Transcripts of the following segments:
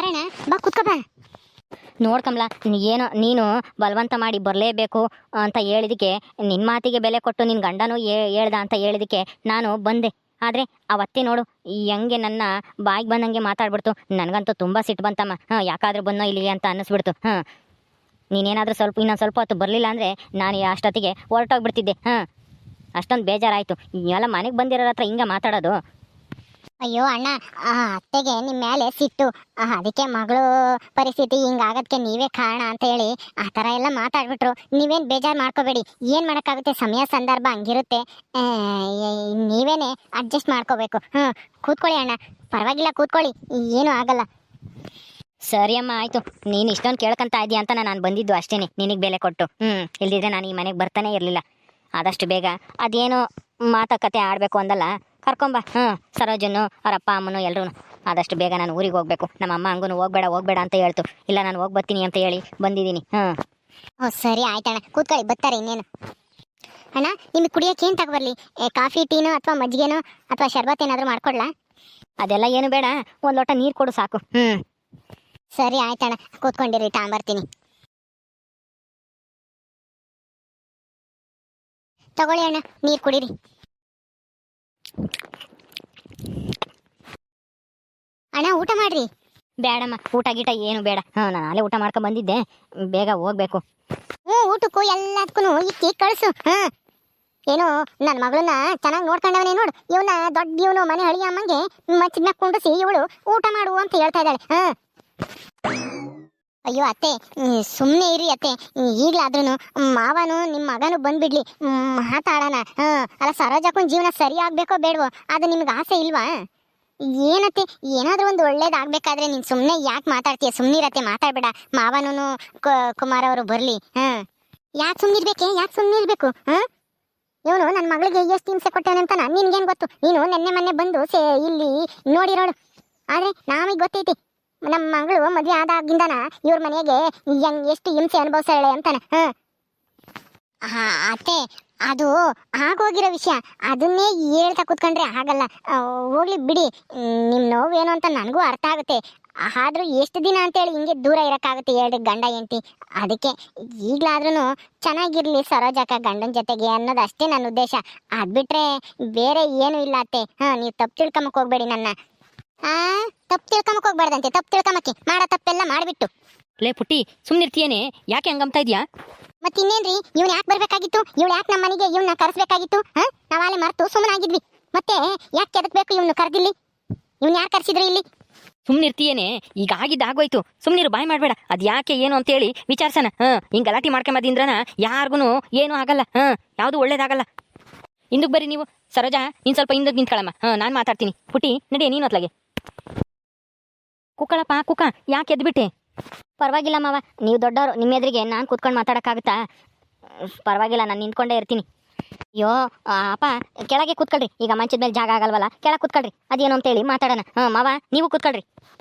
ಬಾರಣ್ಣ, ಬಾ ಕುತ್ಕೋ ಬಾ. ನೋಡ್ಕಂಬ್ಲ, ಏನೋ ನೀನು ಬಲವಂತ ಮಾಡಿ ಬರಲೇಬೇಕು ಅಂತ ಹೇಳಿದಕ್ಕೆ, ನಿನ್ನ ಮಾತಿಗೆ ಬೆಲೆ ಕೊಟ್ಟು ನಿನ್ನ ಗಂಡನೂ ಹೇಳ್ದ ಅಂತ ಹೇಳಿದಕ್ಕೆ ನಾನು ಬಂದೆ. ಆದರೆ ಅವತ್ತೇ ನೋಡು ಹೆಂಗೆ ನನ್ನ ಬಾಯಿಗೆ ಬಂದಂಗೆ ಮಾತಾಡ್ಬಿಡ್ತು. ನನಗಂತೂ ತುಂಬ ಸಿಟ್ಟು ಬಂತಮ್ಮ. ಯಾಕಾದ್ರೂ ಬಂದೋ ಇಲ್ಲಿಗೆ ಅಂತ ಅನ್ನಿಸ್ಬಿಡ್ತು. ನೀನೇನಾದರೂ ಇನ್ನೊಂದು ಸ್ವಲ್ಪ ಹೊತ್ತು ಬರಲಿಲ್ಲ ಅಂದರೆ ನಾನು ಅಷ್ಟೊತ್ತಿಗೆ ಹೊರಟೋಗ್ಬಿಡ್ತಿದ್ದೆ. ಅಷ್ಟೊಂದು ಬೇಜಾರಾಯಿತು. ಎಲ್ಲ ಮನೆಗೆ ಬಂದಿರೋರ ಹತ್ರ ಹಿಂಗೆ ಮಾತಾಡೋದು. ಅಯ್ಯೋ ಅಣ್ಣ, ಅತ್ತೆಗೆ ನಿಮ್ಮ ಮೇಲೆ ಸಿಟ್ಟು, ಅದಕ್ಕೆ ಮಗಳು ಪರಿಸ್ಥಿತಿ ಹಿಂಗಾಗೋದಕ್ಕೆ ನೀವೇ ಕಾರಣ ಅಂತ ಹೇಳಿ ಆ ಥರ ಎಲ್ಲ ಮಾತಾಡ್ಬಿಟ್ರು. ನೀವೇನು ಬೇಜಾರು ಮಾಡ್ಕೋಬೇಡಿ. ಏನು ಮಾಡೋಕ್ಕಾಗುತ್ತೆ, ಸಮಯ ಸಂದರ್ಭ ಹಂಗಿರುತ್ತೆ. ನೀವೇನೇ ಅಡ್ಜಸ್ಟ್ ಮಾಡ್ಕೋಬೇಕು. ಕೂತ್ಕೊಳ್ಳಿ ಅಣ್ಣ, ಪರವಾಗಿಲ್ಲ ಕೂತ್ಕೊಳ್ಳಿ, ಏನೂ ಆಗಲ್ಲ. ಸರಿ ಅಮ್ಮ, ಆಯಿತು. ನೀನು ಇಷ್ಟೊಂದು ಕೇಳ್ಕೊಂತ ಇದೆಯಾ ಅಂತ ನಾನು ಬಂದಿದ್ದು ಅಷ್ಟೇ, ನಿನಗೆ ಬೆಲೆ ಕೊಟ್ಟು. ಇಲ್ದಿದ್ರೆ ನಾನು ಈ ಮನೆಗೆ ಬರ್ತಾನೆ ಇರಲಿಲ್ಲ. ಆದಷ್ಟು ಬೇಗ ಅದೇನೋ ಮಾತುಕತೆ ಆಡಬೇಕು ಅಂದಲ್ಲ, ಕರ್ಕೊಂಬ. ಸರೋಜನ್ನು ಅವ್ರ ಅಪ್ಪ ಅಮ್ಮನು ಎಲ್ಲರೂ. ಆದಷ್ಟು ಬೇಗ ನಾನು ಊರಿಗೆ ಹೋಗಬೇಕು. ನಮ್ಮ ಅಮ್ಮ ಹಂಗೂ ಹೋಗಬೇಡ ಅಂತ ಹೇಳ್ತು. ಇಲ್ಲ, ನಾನು ಹೋಗಿ ಬರ್ತೀನಿ ಅಂತ ಹೇಳಿ ಬಂದಿದ್ದೀನಿ. ಸರಿ ಆಯ್ತಣ್ಣ, ಕೂತ್ಕೊಳ್ಳಿ, ಬರ್ತಾರೆ ಇನ್ನೇನು. ಅಣ್ಣ, ನಿಮಗೆ ಕುಡಿಯೋಕೆ ಏನು ತಗೊಬರ್ಲಿ? ಕಾಫಿ, ಟೀನೋ ಅಥವಾ ಮಜ್ಜಿಗೆನೋ ಅಥವಾ ಶರ್ಬತ್ ಏನಾದರೂ ಮಾಡ್ಕೊಡ್ಲಾ? ಅದೆಲ್ಲ ಏನು ಬೇಡ, ಒಂದು ಲೋಟ ನೀರು ಕೊಡು ಸಾಕು. ಸರಿ ಆಯ್ತಣ್ಣ, ಕೂತ್ಕೊಂಡಿರಿ, ತಗೊಂಬರ್ತೀನಿ. ತಗೊಳ್ಳಿ ಅಣ್ಣ, ನೀರು ಕುಡೀರಿ. ಅಣ್ಣ, ಊಟ ಮಾಡ್ರಿ. ಬೇಡಮ್ಮ, ಊಟ ಗೀಟ ಏನು ಬೇಡ. ನಾನು ಅಲ್ಲೇ ಊಟ ಮಾಡ್ಕೊಂಡು ಬಂದಿದ್ದೆ, ಬೇಗ ಹೋಗ್ಬೇಕು. ಊಟಕ್ಕೂ ಎಲ್ಲದಕ್ಕೂ ಇಕ್ಕಿ ಕಳಿಸು. ಏನೋ ನನ್ನ ಮಗಳನ್ನ ಚೆನ್ನಾಗಿ ನೋಡ್ಕೊಂಡವನೇ ನೋಡು. ಇವನ ದೊಡ್ಡ ಇವನು ಮನೆ ಹಳಿ ಅಮ್ಮಂಗೆ ಮಚ್ಚಿನ ಕುಂಡಿಸಿ ಇವಳು ಊಟ ಮಾಡು ಅಂತ ಹೇಳ್ತಾ ಇದ್ದಾಳೆ. ಅಯ್ಯೋ ಅತ್ತೆ, ಸುಮ್ಮನೆ ಇರಿ ಅತ್ತೆ. ಈಗಲಾದ್ರೂ ಮಾವನು ನಿಮ್ಮ ಮಗನು ಬಂದ್ಬಿಡ್ಲಿ, ಮಾತಾಡೋಣ. ಅಲ್ಲ, ಸರೋಜಕ್ಕನ ಜೀವನ ಸರಿ ಆಗ್ಬೇಕೋ ಬೇಡವೋ, ಅದು ನಿಮ್ಗೆ ಆಸೆ ಇಲ್ವಾ? ಏನತ್ತೆ, ಏನಾದರೂ ಒಂದು ಒಳ್ಳೇದಾಗಬೇಕಾದ್ರೆ ನೀನು ಸುಮ್ಮನೆ ಯಾಕೆ ಮಾತಾಡ್ತೀಯ? ಸುಮ್ಮನಿರತ್ತೆ, ಮಾತಾಡಬೇಡ. ಮಾವನೂ ಕುಮಾರ್ ಅವರು ಬರಲಿ. ಯಾಕೆ ಸುಮ್ಮನಿರ್ಬೇಕು? ಇವನು ನನ್ನ ಮಗಳಿಗೆ ಎಷ್ಟು ಹಿಂಸೆ ಕೊಟ್ಟೇನಂತ ನಿನ್ಗೇನು ಗೊತ್ತು? ನೀನು ಮೊನ್ನೆ ಬಂದು ಇಲ್ಲಿ ನೋಡಿರೋಳು. ಆದರೆ ನಮಗೆ ಗೊತ್ತೈತಿ, ನಮ್ಮ ಮಗಳು ಮದುವೆ ಆದಾಗಿಂದನ ಇವ್ರ ಮನೆಗೆ ಎಷ್ಟು ಹಿಂಸೆ ಅನುಭವಿಸಾಳೆ ಅಂತಾನೆ. ಅತ್ತೆ, ಅದು ಆಗೋಗಿರೋ ವಿಷಯ, ಅದನ್ನೇ ಹೇಳ್ತಾ ಕೂತ್ಕೊಂಡ್ರೆ ಆಗಲ್ಲ. ಹೋಗ್ಲಿ ಬಿಡಿ, ನಿಮ್ಮ ನೋವೇನು ಅಂತ ನನಗೂ ಅರ್ಥ ಆಗುತ್ತೆ. ಆದರೂ ಎಷ್ಟು ದಿನ ಅಂತೇಳಿ ಹಿಂಗೆ ದೂರ ಇರೋಕ್ಕಾಗುತ್ತೆ ಹೇಳ್ರಿ, ಗಂಡ ಹೆಂಡತಿ. ಅದಕ್ಕೆ ಈಗಲಾದ್ರೂ ಚೆನ್ನಾಗಿರ್ಲಿ ಸರೋಜಕ್ಕ ಗಂಡನ ಜೊತೆಗೆ ಅನ್ನೋದು ಅಷ್ಟೇ ನನ್ನ ಉದ್ದೇಶ. ಅದು ಬಿಟ್ಟರೆ ಬೇರೆ ಏನೂ ಇಲ್ಲ ಅತ್ತೆ. ನೀವು ತಪ್ಪು ತಿಳ್ಕೊಂಬಕ್ಕೆ ಹೋಗ್ಬೇಡಿ ನನ್ನ. ತಪ್ಪು ತಿಳ್ಕೊಂಬಕ್ಕೆ ಹೋಗ್ಬಾರ್ದಂತೆ. ತಪ್ಪು ತಿಳ್ಕೊಂಬಕ್ಕೆ ಮಾಡೋ ತಪ್ಪೆಲ್ಲ ಮಾಡಿಬಿಟ್ಟು. ಲೇ ಪುಟ್ಟಿ, ಸುಮ್ಮನಿರ್ತೀಯೇನೆ? ಯಾಕೆ ಹಂಗಂತ ಇದೆಯಾ? ಮತ್ತೆ ಇನ್ನೇನ್ರಿ, ಇವ್ನು ಯಾಕೆ ಬರ್ಬೇಕಾಗಿತ್ತು? ಇವಳು ಯಾಕೆ ನಮ್ಮ ಮನೆಗೆ ಇವನ್ನ ಕರೆಸ್ಬೇಕಾಗಿತ್ತು? ನಾವಾಲೆ ಮರೆತು ಸುಮ್ಮನಾಗಿದ್ವಿ. ಮತ್ತೆ ಯಾಕೆ ಕೆದಕ್ಬೇಕು ಇವನು ಕರೆದಿಲ್ಲಿ? ಇವ್ನು ಯಾರು ಕರೆಸಿದ್ರಿ ಇಲ್ಲಿ? ಸುಮ್ಮನಿರ್ತೀಯೇನೆ? ಈಗ ಆಗೋಯ್ತು, ಸುಮ್ಮನಿರು, ಬಾಯ್ ಮಾಡಬೇಡ. ಅದು ಯಾಕೆ ಏನು ಅಂತೇಳಿ ವಿಚಾರಿಸೋಣ. ಹಿಂಗೆ ಗಲಾಟೆ ಮಾಡ್ಕೊಂಬದಿಂದ್ರನ ಯಾರಿಗೂ ಏನೂ ಆಗಲ್ಲ. ಯಾವುದು ಒಳ್ಳೇದಾಗಲ್ಲ. ಹಿಂದಕ್ಕೆ ಬರ್ರಿ ನೀವು. ಸರೋಜಾ, ನೀನು ಸ್ವಲ್ಪ ಹಿಂದಕ್ಕೆ ನಿಂತ್ಕೊಳ್ಳಮ್ಮ. ನಾನು ಮಾತಾಡ್ತೀನಿ. ಪುಟ್ಟಿ, ನಡಿಯ ನೀನು ಅತ್ಲಾಗೆ. ಕುಕ್ಕಳಪ್ಪ, ಕುಕ್ಕ, ಯಾಕೆ ಎದ್ಬಿಟ್ಟೆ? ಪರವಾಗಿಲ್ಲ ಮಾವ, ನೀವು ದೊಡ್ಡವರು, ನಿಮ್ಮ ಎದುರಿಗೆ ನಾನು ಕೂತ್ಕೊಂಡು ಮಾತಾಡೋಕ್ಕಾಗುತ್ತಾ? ಪರವಾಗಿಲ್ಲ, ನಾನು ನಿಂತ್ಕೊಂಡೇ ಇರ್ತೀನಿ. ಅಯ್ಯೋ ಅಪ್ಪ, ಕೆಳಗೆ ಕೂತ್ಕೊಳ್ರಿ. ಈಗ ಮಂಚದ ಮೇಲೆ ಜಾಗ ಆಗಲ್ವಲ್ಲ, ಕೆಳಗೆ ಕೂತ್ಕೊಳ್ರಿ. ಅದೇನು ಅಂತೇಳಿ ಮಾತಾಡೋಣ. ಮಾವ, ನೀವು ಕೂತ್ಕೊಳ್ರಿ.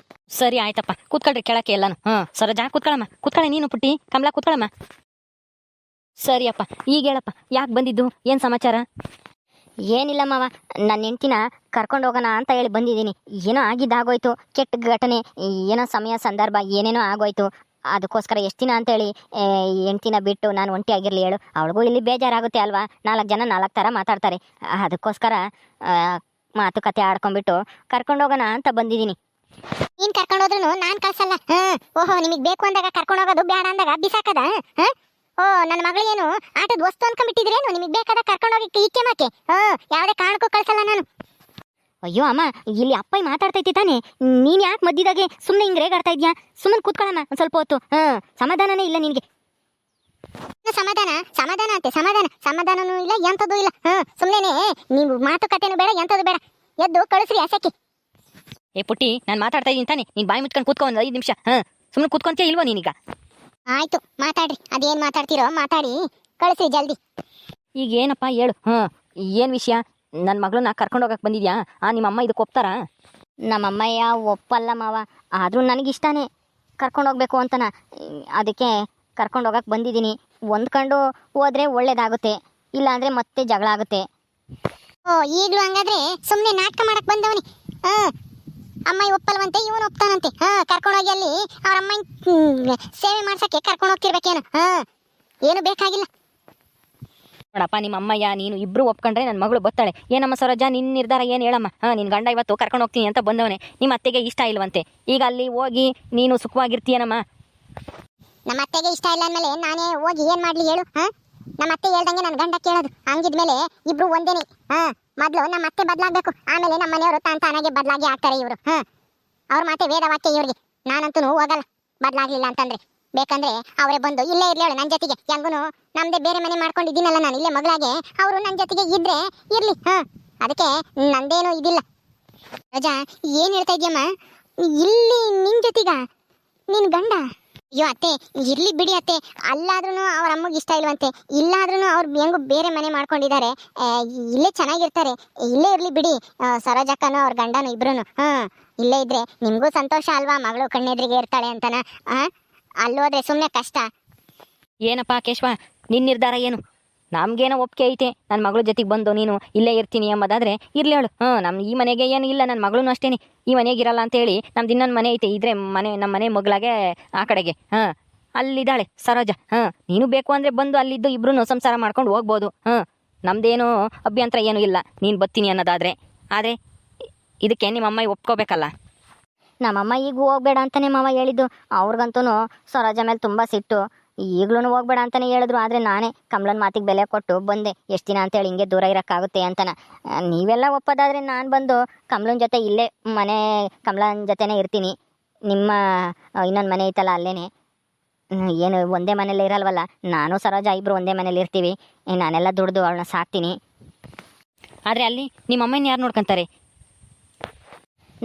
ಸರಿ ಆಯ್ತಪ್ಪ, ಕೂತ್ಕೊಳ್ರಿ ಕೆಳಕ್ಕೆ ಎಲ್ಲಾನು. ಸರೋಜಾ, ಕೂತ್ಕೊಳ್ಳಮ್ಮ. ಕೂತ್ಕೊಳ್ಳಿ ನೀನು. ಪುಟ್ಟಿ, ಕಮಲಾ, ಕೂತ್ಕೊಳ್ಳಮ್ಮ. ಸರಿ ಅಪ್ಪ, ಈಗ ಹೇಳಪ್ಪ, ಯಾಕೆ ಬಂದಿದ್ದು? ಏನು ಸಮಾಚಾರ? ಏನಿಲ್ಲ ಮಾವ, ನನ್ನ ಹೆಂಡ್ತಿನ ಕರ್ಕೊಂಡು ಹೋಗೋಣ ಅಂತ ಹೇಳಿ ಬಂದಿದ್ದೀನಿ. ಏನೋ ಆಗಿದ್ದಾಗೋಯ್ತು, ಕೆಟ್ಟ ಘಟನೆ, ಏನೋ ಸಮಯ ಸಂದರ್ಭ ಏನೇನೋ ಆಗೋಯ್ತು. ಅದಕ್ಕೋಸ್ಕರ ಎಷ್ಟು ದಿನ ಅಂತೇಳಿ ಹೆಂಡ್ತಿನ ಬಿಟ್ಟು ನಾನು ಒಂಟಿಯಾಗಿರಲಿ ಹೇಳು? ಅವಳಿಗೂ ಇಲ್ಲಿ ಬೇಜಾರಾಗುತ್ತೆ ಅಲ್ವಾ? 4 ಜನ 4 ಥರ ಮಾತಾಡ್ತಾರೆ. ಅದಕ್ಕೋಸ್ಕರ ಮಾತುಕತೆ ಆಡ್ಕೊಂಡ್ಬಿಟ್ಟು ಕರ್ಕೊಂಡು ಹೋಗೋಣ ಅಂತ ಬಂದಿದ್ದೀನಿ. ನೀನು ಕರ್ಕೊಂಡೋದ್ರೂ ನಾನು ಕಳ್ಸಲ್ಲ. ಓಹೋ, ನಿಮಗೆ ಬೇಕು ಅಂದಾಗ ಕರ್ಕೊಂಡು ಹೋಗೋದು, ಬೇಡ ಅಂದಾಗ ಬಿಸಾಕದ? ನನ್ನ ಮಗಳೇನು ಆಟದ ವಸ್ತು ಅನ್ಕೊಂಡ್ಬಿಟ್ಟಿದ್ರೇನು? ನಿಮಗೆ ಬೇಕಾದಾಗ ಕರ್ಕೊಂಡೋಗಿ ಇಕ್ಕೆ ಮಾಕೆ. ಯಾವುದೇ ಕಾರಣಕ್ಕೂ ಕಳ್ಸಲ್ಲ ನಾನು. ಅಯ್ಯೋ ಅಮ್ಮ, ಇಲ್ಲಿ ಅಪ್ಪ ಮಾತಾಡ್ತೈತಿ ತಾನೆ, ನೀನು ಯಾಕೆ ಮಧ್ಯದಾಗೆ ಸುಮ್ಮನೆ ಹಿಂಗೆ ರೇಗಾಡ್ತಾ ಇದೆಯಾ? ಸುಮ್ಮನೆ ಕೂತ್ಕೊಳ್ಳಮ್ಮ ಒಂದು ಸ್ವಲ್ಪ ಹೊತ್ತು. ಸಮಾಧಾನನೇ ಇಲ್ಲ ನಿನಗೆ. ಸಮಾಧಾನ ಅಂತೆ, ಸಮಾಧಾನನೂ ಇಲ್ಲ, ಎಂಥದ್ದು ಇಲ್ಲ. ಸುಮ್ಮನೆ ನೀವು ಮಾತುಕತೆನೂ ಬೇಡ, ಎಂಥದ್ದು ಬೇಡ. ಎದ್ದು ಕಳಿಸ್ರಿ ಆಸಕ್ಕೆ. ಏ ಪುಟ್ಟಿ, ನಾನು ಮಾತಾಡ್ತಾ ಇದ್ದೀನಿ ತಾನೆ, ನೀನು ಬಾಯಿ ಮುಚ್ಕೊಂಡು ಕೂತ್ಕೊ ಒಂದು 5 ನಿಮಿಷ. ಸುಮ್ಮನೆ ಕೂತ್ಕೊಂತೀಯ ಇಲ್ವೋ ನೀನೀಗ? ಆಯ್ತು, ಮಾತಾಡ್ರಿ. ಅದೇನು ಮಾತಾಡ್ತೀರೋ ಮಾತಾಡಿ, ಕಳಿಸ್ರಿ ಜಲ್ದಿ. ಈಗ ಏನಪ್ಪ ಹೇಳು? ಏನು ವಿಷಯ? ನನ್ನ ಮಗಳನ್ನ ಕರ್ಕೊಂಡು ಹೋಗಕ್ಕೆ ಬಂದಿದ್ಯಾ? ನಿಮ್ಮಮ್ಮ ಇದಕ್ಕೆ ಒಪ್ತಾರಾ? ನಮ್ಮಮ್ಮಯ್ಯ ಒಪ್ಪಲ್ಲ ಮಾವ, ಆದರೂ ನನಗಿಷ್ಟನೇ ಕರ್ಕೊಂಡು ಹೋಗ್ಬೇಕು ಅಂತನ. ಅದಕ್ಕೆ ಕರ್ಕೊಂಡು ಹೋಗಕ್ಕೆ ಬಂದಿದ್ದೀನಿ. ಹೊಂದ್ಕೊಂಡು ಹೋದರೆ ಒಳ್ಳೇದಾಗುತ್ತೆ, ಇಲ್ಲಾಂದರೆ ಮತ್ತೆ ಜಗಳ ಆಗುತ್ತೆ. ಈಗಲೂ ಹಂಗಾದ್ರೆ ಸುಮ್ಮನೆ ನಾಟಕ ಮಾಡಕ್ಕೆ ಬಂದವನಿ. ಅಮ್ಮ ಒಪ್ಪಲ್ವಂತೆ ಇವನು ಒಪ್ತಾನಂತೆ. ಕರ್ಕೊಂಡೋಗಿ ಅಲ್ಲಿ ಅವ್ರ ಅಮ್ಮ ಸೇವೆ ಮಾಡ್ಸಕ್ಕೆ ಕರ್ಕೊಂಡು ಹೋಗ್ತಿರ್ಬೇಕೇನು. ಏನು ಬೇಕಾಗಿಲ್ಲ. ನೋಡಪ್ಪ ನಿಮ್ಮ ಅಮ್ಮಯ್ಯ ನೀನು ಇಬ್ರು ಒಪ್ಕೊಂಡ್ರೆ ನನ್ನ ಮಗಳು ಬತ್ತಾಳೆ. ಏನಮ್ಮ ಸರೋಜ ನಿನ್ನ ನಿರ್ಧಾರ ಏನು ಹೇಳಮ್ಮ. ನಿನ್ನ ಗಂಡ ಇವತ್ತು ಕರ್ಕೊಂಡು ಹೋಗ್ತೀನಿ ಅಂತ ಬಂದವನೇ, ನಿಮ್ಮ ಅತ್ತೆಗೆ ಇಷ್ಟ ಇಲ್ವಂತೆ. ಈಗ ಅಲ್ಲಿ ಹೋಗಿ ನೀನು ಸುಖವಾಗಿರ್ತೀಯನಮ್ಮ. ನಮ್ಮ ಅತ್ತೆಗೆ ಇಷ್ಟ ಇಲ್ಲ ಅಂದಮೇಲೆ ನಾನೇ ಹೋಗಿ ಏನು ಮಾಡಲಿ ಹೇಳು. ನಮ್ಮ ಅತ್ತೆ ಹೇಳ್ದಂಗೆ ನನ್ನ ಗಂಡ ಕೇಳೋದು. ಹಂಗಿದ್ಮೇಲೆ ಇಬ್ರು ಒಂದೇನೆ. ಮೊದಲು ನಮ್ಮ ಅತ್ತೆ ಬದಲಾಗಬೇಕು, ಆಮೇಲೆ ನಮ್ಮ ಮನೆಯವರು ತಾನಾಗೆ ಬದಲಾಗಿ ಆಗ್ತಾರೆ ಇವರು. ಅವ್ರ ಮಾತೆ ವೇದವಾಕ್ಯ ಇವ್ರಿಗೆ. ನಾನಂತೂ ಹೋಗಲ್ಲ ಬದಲಾಗ್ಲಿಲ್ಲ ಅಂತಂದ್ರೆ. ಬೇಕಂದ್ರೆ ಅವರೇ ಬಂದು ಇಲ್ಲೇ ಇರ್ಲಿ ಹೇಳು ನನ್ನ ಜೊತೆಗೆ. ಹೆಂಗೂ ನಮ್ದೇ ಬೇರೆ ಮನೆ ಮಾಡ್ಕೊಂಡಿದ್ದೀನಲ್ಲ ನಾನು ಇಲ್ಲೇ ಮಗಳಾಗೆ. ಅವರು ನನ್ನ ಜೊತೆಗೆ ಇದ್ರೆ ಇರ್ಲಿ. ಅದಕ್ಕೆ ನಂದೇನು ಇದಿಲ್ಲ. ರಜಾ ಏನು ಹೇಳ್ತಾ ಇದೆಯಮ್ಮ? ಇಲ್ಲಿ ನಿನ್ನ ಜೊತೆಗ ನಿನ್ನ ಗಂಡ? ಅಯ್ಯೋ ಅತ್ತೆ ಇರ್ಲಿ ಬಿಡಿ ಅತ್ತೆ. ಅಲ್ಲಾದ್ರೂ ಅವ್ರ ಅಮ್ಮಗೆ ಇಷ್ಟ ಇಲ್ವಂತೆ, ಇಲ್ಲಾದ್ರೂ ಅವ್ರು ಹೆಂಗು ಬೇರೆ ಮನೆ ಮಾಡ್ಕೊಂಡಿದ್ದಾರೆ. ಇಲ್ಲೇ ಚೆನ್ನಾಗಿರ್ತಾರೆ, ಇಲ್ಲೇ ಇರ್ಲಿ ಬಿಡಿ. ಸರೋಜಕ್ಕನೂ ಅವ್ರ ಗಂಡನು ಇಬ್ರು ಇಲ್ಲೇ ಇದ್ರೆ ನಿಮಗೂ ಸಂತೋಷ ಅಲ್ವಾ? ಮಗಳು ಕಣ್ಣೆದ್ರಿಗೆ ಇರ್ತಾಳೆ ಅಂತನ. ಅಲ್ಲೋದ್ರೆ ಸುಮ್ಮನೆ ಕಷ್ಟ. ಏನಪ್ಪ ಕೇಶವ ನಿನ್ನ ನಿರ್ಧಾರ ಏನು? ನಮ್ಗೇನೋ ಒಪ್ಪಿಗೆ ಐತೆ ನನ್ನ ಮಗಳ ಜೊತೆಗೆ ಬಂದು ನೀನು ಇಲ್ಲೇ ಇರ್ತೀನಿ ಎಂಬುದಾದ್ರೆ ಇರ್ಲಿ ಹೇಳು. ನಮ್ಮ ಈ ಮನೆಗೆ ಏನು ಇಲ್ಲ, ನನ್ನ ಮಗಳೂ ಅಷ್ಟೇನೆ ಈ ಮನೆಗೆ ಇರಲ್ಲ ಅಂತೇಳಿ ನಮ್ದು ಇನ್ನೊಂದು ಮನೆ ಐತೆ. ಇದ್ರೆ ನಮ್ಮ ಮನೆ ಮಗಳಾಗೆ ಆ ಕಡೆಗೆ ಅಲ್ಲಿದ್ದಾಳೆ ಸರೋಜ. ನೀನು ಬೇಕು ಅಂದರೆ ಬಂದು ಅಲ್ಲಿದ್ದು ಇಬ್ರು ಸಂಸಾರ ಮಾಡ್ಕೊಂಡು ಹೋಗ್ಬೋದು. ನಮ್ದೇನು ಅಭ್ಯಂತರ ಏನೂ ಇಲ್ಲ ನೀನು ಬರ್ತೀನಿ ಅನ್ನೋದಾದರೆ. ಆದರೆ ಇದಕ್ಕೆ ನಿಮ್ಮಮ್ಮ ಒಪ್ಕೋಬೇಕಲ್ಲ. ನಮ್ಮಮ್ಮ ಈಗ ಹೋಗ್ಬೇಡ ಅಂತಾನೆ ಮಾವ ಹೇಳಿದ್ದು. ಅವ್ರಿಗಂತೂ ಸರೋಜ ಮೇಲೆ ತುಂಬ ಸಿಟ್ಟು. ಈಗ್ಲೂ ಹೋಗ್ಬೇಡ ಅಂತಾನೆ ಹೇಳಿದ್ರು. ಆದರೆ ನಾನೇ ಕಮಲನ ಮಾತಿಗೆ ಬೆಲೆ ಕೊಟ್ಟು ಬಂದೆ. ಎಷ್ಟು ದಿನ ಅಂತೇಳಿ ಹಿಂಗೆ ದೂರ ಇರೋಕ್ಕಾಗುತ್ತೆ ಅಂತನ. ನೀವೆಲ್ಲ ಒಪ್ಪೋದಾದರೆ ನಾನು ಬಂದು ಕಮಲನ ಜೊತೆ ಇಲ್ಲೇ ಮನೆ ಕಮಲನ ಜೊತೆನೇ ಇರ್ತೀನಿ. ನಿಮ್ಮ ಇನ್ನೊಂದು ಮನೆ ಐತಲ್ಲ ಅಲ್ಲೇನೆ. ಏನು ಒಂದೇ ಮನೇಲಿ ಇರಲ್ವಲ್ಲ, ನಾನು ಸರೋಜ ಇಬ್ಬರು ಒಂದೇ ಮನೇಲಿ ಇರ್ತೀವಿ. ನಾನೆಲ್ಲ ದುಡ್ದು ಅವಳನ್ನ ಸಾಕ್ತೀನಿ. ಆದರೆ ಅಲ್ಲಿ ನಿಮ್ಮಮ್ಮನ ಯಾರು ನೋಡ್ಕೊಂತಾರೆ?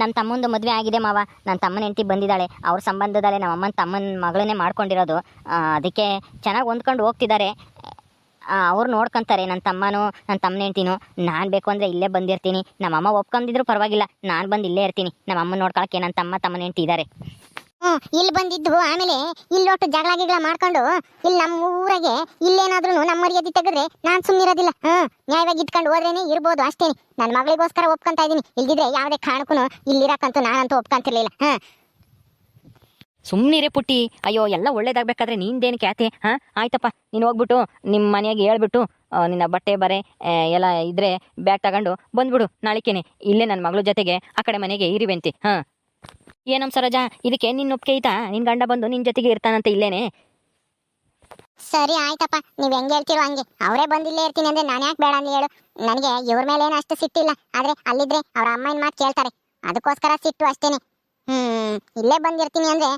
ನಮ್ಮ ತಮ್ಮಂದು ಮದುವೆ ಆಗಿದೆ ಮಾವ. ನನ್ನ ತಮ್ಮನ ಹೆಂಡತಿ ಬಂದಿದ್ದಾಳೆ. ಅವ್ರ ಸಂಬಂಧದಲ್ಲೇ ನಮ್ಮಮ್ಮನ ತಮ್ಮನ ಮಗಳನ್ನೇ ಮಾಡ್ಕೊಂಡಿರೋದು. ಅದಕ್ಕೆ ಚೆನ್ನಾಗಿ ಹೊಂದ್ಕೊಂಡು ಹೋಗ್ತಿದ್ದಾರೆ. ಅವ್ರು ನೋಡ್ಕೊತಾರೆ, ನನ್ನ ತಮ್ಮನೂ ನನ್ನ ತಮ್ಮನ ಹೆಂಡ್ತಿನೂ. ನಾನು ಬೇಕು ಅಂದರೆ ಇಲ್ಲೇ ಬಂದಿರ್ತೀನಿ. ನಮ್ಮಮ್ಮ ಒಪ್ಕೊಂಡಿದ್ರು ಪರವಾಗಿಲ್ಲ, ನಾನು ಬಂದು ಇಲ್ಲೇ ಇರ್ತೀನಿ. ನಮ್ಮಮ್ಮ ನೋಡ್ಕೊಳಕ್ಕೆ ನನ್ನ ತಮ್ಮನ ಹೆಂಡ್ತಿ ಇದ್ದಾರೆ. ಇಲ್ಲಿ ಬಂದಿದ್ದು ಆಮೇಲೆ ಇಲ್ಲೊಟ್ಟು ಜಗಳ ಗಿಗಳ ಮಾಡ್ಕೊಂಡು ಇಲ್ಲಿ ನಮ್ಮ ಊರಾಗೆ ಇಲ್ಲೇನಾದ್ರೂ ನಮ್ಮ ಮರ್ಯಾದೆ ತೆಗೆದ್ರೆ ನಾನು ಸುಮ್ಮನಿರೋದಿಲ್ಲ. ನ್ಯಾಯವಾಗಿ ಇದ್ಕೊಂಡು ಹೋದ್ರೇನೆ ಇರ್ಬೋದು ಅಷ್ಟೇನೆ. ನನ್ನ ಮಗಳಿಗೋಸ್ಕರ ಒಪ್ಕೊಂತ ಇದ್ದೀನಿ. ಇಲ್ದಿದ್ರೆ ಯಾವುದೇ ಕಾರಣಕ್ಕೂ ಇಲ್ಲಿರಕ್ಕಂತೂ ನಾನಂತೂ ಒಪ್ಕೊಂತಿರ್ಲಿಲ್ಲ. ಸುಮ್ಮನಿರೇ ಪುಟ್ಟಿ. ಅಯ್ಯೋ ಎಲ್ಲ ಒಳ್ಳೇದಾಗಬೇಕಾದ್ರೆ ನಿಂದೇನು ಕ್ಯಾತೆ? ಆಯ್ತಪ್ಪ ನೀನು ಹೋಗ್ಬಿಟ್ಟು ನಿಮ್ಮ ಮನೆಯಾಗೆ ಹೇಳ್ಬಿಟ್ಟು ನಿನ್ನ ಬಟ್ಟೆ ಬರೆ ಎಲ್ಲ ಇದ್ರೆ ಬ್ಯಾಗ್ ತಗೊಂಡು ಬಂದ್ಬಿಡು ನಾಳಿಕೆನೆ. ಇಲ್ಲೇ ನನ್ನ ಮಗಳ ಜೊತೆಗೆ ಆ ಕಡೆ ಮನೆಗೆ ಇರಿವೆಂತೆ. ಏನಮ್ಮ ಸರೋಜಾ ಇದಕ್ಕೆ ನಿನ್ನ ಒಪ್ಪಿಗೆ ಐತಾ? ನಿನ್ನ ಗಂಡ ಬಂದು ನಿನ್ನ ಜೊತೆಗೆ ಇರ್ತಾನಂತೆ ಇಲ್ಲೇನೆ? ಸರಿ ಆಯ್ತಪ್ಪ, ನೀವು ಹೆಂಗೆ ಹೇಳ್ತಿರೋ ಹಂಗೆ. ಅವರೇ ಬಂದಿಲ್ಲೇ ಇರ್ತೀನಿ ಅಂದ್ರೆ ನಾನು ಯಾಕೆ ಬೇಡ ಅಂತ ಹೇಳು. ನನಗೆ ಇವ್ರ ಮೇಲೆ ಏನು ಅಷ್ಟು ಸಿಟ್ಟಿಲ್ಲ. ಆದರೆ ಅಲ್ಲಿದ್ರೆ ಅವ್ರ ಅಮ್ಮನ ಮಾತು ಕೇಳ್ತಾರೆ, ಅದಕ್ಕೋಸ್ಕರ ಸಿಟ್ಟು ಅಷ್ಟೇನೆ. ಇಲ್ಲೇ ಬಂದಿರ್ತೀನಿ ಅಂದರೆ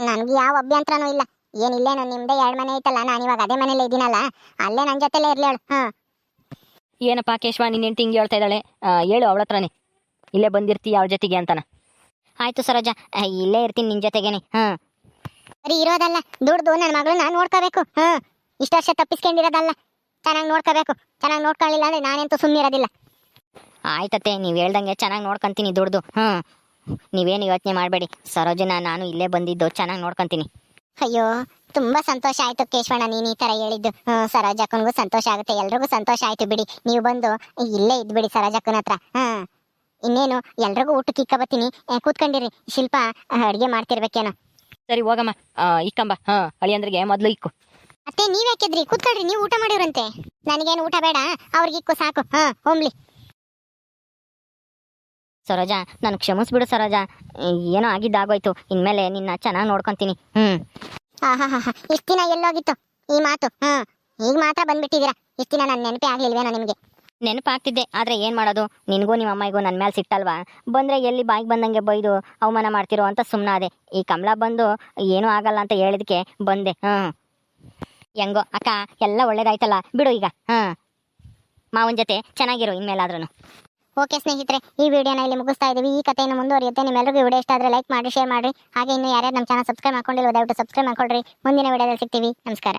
ನನಗೆ ಯಾವ ಅಭ್ಯಂತರನೂ ಇಲ್ಲ. ಏನಿಲ್ಲೇನು ನಿಮ್ಮದೇ 2 ಮನೆ ಐತಲ್ಲ, ನಾನು ಇವಾಗ ಅದೇ ಮನೇಲಿ ಇದ್ದೀನಲ್ಲ, ಅಲ್ಲೇ ನನ್ನ ಜೊತೆಲೇ ಇರಲಿ ಹೇಳು. ಏನಪ್ಪ ಕೇಶವ ನಿನ್ನ ಹೆಂಡ್ತಿ ಹಿಂಗೆ ಹೇಳ್ತಾ ಇದ್ದಾಳೆ? ಹೇಳು ಅವಳ ಹತ್ರನೇ ಇಲ್ಲೇ ಬಂದಿರ್ತೀಯ ಅವಳ ಜೊತೆಗೆ ಅಂತಾನ. ಆಯಿತು ಸರೋಜ, ಇಲ್ಲೇ ಇರ್ತೀನಿ ನಿನ್ನ ಜೊತೆಗೇನೆ. ಸರಿ ಇರೋದಲ್ಲ, ದುಡ್ದು ನನ್ನ ಮಗಳನ್ನ ನೋಡ್ಕೋಬೇಕು. ಇಷ್ಟು ವರ್ಷ ತಪ್ಪಿಸ್ಕೊಂಡಿರೋದಲ್ಲ, ಚೆನ್ನಾಗಿ ನೋಡ್ಕೋಬೇಕು. ಚೆನ್ನಾಗಿ ನೋಡ್ಕೊಳ್ಳಿಲ್ಲ ಅಂದರೆ ನಾನೆಂತೂ ಸುಮ್ಮನಿರೋದಿಲ್ಲ. ಆಯ್ತತ್ತೆ, ನೀವು ಹೇಳ್ದಂಗೆ ಚೆನ್ನಾಗಿ ನೋಡ್ಕೊತೀನಿ ದುಡ್ದು. ನೀವೇನು ಯೋಚನೆ ಮಾಡಬೇಡಿ. ಸರೋಜನ ನಾನು ಇಲ್ಲೇ ಬಂದಿದ್ದು ಚೆನ್ನಾಗಿ ನೋಡ್ಕೊತೀನಿ. ಅಯ್ಯೋ ತುಂಬ ಸಂತೋಷ ಆಯಿತು ಕೇಶವಣ್ಣ ನೀನು ಈ ಥರ ಹೇಳಿದ್ದು. ಸರೋಜಕ್ಕನಿಗೂ ಸಂತೋಷ ಆಗುತ್ತೆ, ಎಲ್ರಿಗೂ ಸಂತೋಷ ಆಯಿತು ಬಿಡಿ. ನೀವು ಬಂದು ಇಲ್ಲೇ ಇದ್ಬಿಡಿ ಸರೋಜಕ್ಕನ ಹತ್ರ. ಇನ್ನೇನು ಎಲ್ರಿಗೂ ಊಟಕ್ಕೆ ಇಕ್ಕಬತ್ತೀನಿ, ಕೂತ್ಕೊಂಡಿರಿ. ಶಿಲ್ಪ ಅಡುಗೆ ಮಾಡ್ತಿರ್ಬೇಕೇನೋ. ಸರಿ ಹೋಗಮ್ಮ, ಇಕ್ಕಂಬ. ಅಳಿಯಂದ್ರಿಗೆ ಮೊದಲು ಇಕ್ಕು. ಅತ್ತೆ ನೀವ್ ಯಾಕಿದ್ರಿ? ಕೂತ್ಕೊಳ್ರಿ, ನೀವು ಊಟ ಮಾಡಿವ್ರಂತೆ. ನನಗೇನು ಊಟ ಬೇಡ, ಅವ್ರಿಗಿಕ್ಕು ಸಾಕು. ಹೋಮ್ಲಿ. ಸರೋಜ ನಾನು ಕ್ಷಮಿಸ್ಬಿಡು ಸರೋಜ. ಏನೋ ಆಗಿದ್ದಾಗೋಯ್ತು. ಇನ್ಮೇಲೆ ನಿನ್ನ ಚೆನ್ನಾಗಿ ನೋಡ್ಕೊತೀನಿ. ಇಷ್ಟು ದಿನ ಎಲ್ಲೋಗಿತ್ತು ಈ ಮಾತು? ಈಗ ಮಾತ್ರ ಬಂದ್ಬಿಟ್ಟಿದ್ದೀರಾ. ಇಷ್ಟು ದಿನ ನನ್ನ ನೆನಪೇ ಆಗ್ಲಿಲ್ವೇನೋ ನಿಮಗೆ? ನೆನಪಾಗ್ತಿದ್ದೆ, ಆದರೆ ಏನು ಮಾಡೋದು? ನಿನಗೂ ನಿಮ್ಮ ಅಮ್ಮಗೂ ನನ್ನ ಮೇಲೆ ಸಿಟ್ಟಲ್ವಾ? ಬಂದರೆ ಎಲ್ಲಿ ಬಾಯಿಗೆ ಬಂದಂಗೆ ಬೈದು ಅವಮಾನ ಮಾಡ್ತಿರೋ ಅಂತ ಸುಮ್ಮನಾದೆ. ಈ ಕಮಲ ಬಂದು ಏನೂ ಆಗಲ್ಲ ಅಂತ ಹೇಳಿದಕ್ಕೆ ಬಂದೆ. ಹೆಂಗೋ ಅಕ್ಕ ಎಲ್ಲ ಒಳ್ಳೇದಾಯ್ತಲ್ಲ ಬಿಡು ಈಗ. ಮಾವನ ಜೊತೆ ಚೆನ್ನಾಗಿರು ಇನ್ಮೇಲಾದ್ರೂ. ಓಕೆ ಸ್ನೇಹಿತರೆ, ಈ ವಿಡಿಯೋನ ಇಲ್ಲಿ ಮುಗಿಸ್ತಾ ಇದ್ದೀವಿ. ಈ ಕಥೆಯನ್ನು ಮುಂದುವರಿಯುತ್ತೆ. ನಿಮ್ಮೆಲ್ಲರಿಗೂ ವಿಡಿಯೋ ಇಷ್ಟ ಆದರೆ ಲೈಕ್ ಮಾಡಿ, ಶೇರ್ ಮಾಡಿ. ಹಾಗೆ ಇನ್ನು ಯಾರ್ಯಾರು ನಮ್ಮ ಚಾನಲ್ ಸಬ್ಸ್ಕ್ರೈಬ್ ಮಾಡ್ಕೊಂಡಿಲ್ಲ ದಯವಿಟ್ಟು ಸಬ್ಸ್ಕ್ರೈಬ್ ಮಾಡ್ಕೊಳ್ರಿ. ಮುಂದಿನ ವಿಡಿಯೋದಲ್ಲಿ ಸಿಗ್ತೀವಿ. ನಮಸ್ಕಾರ.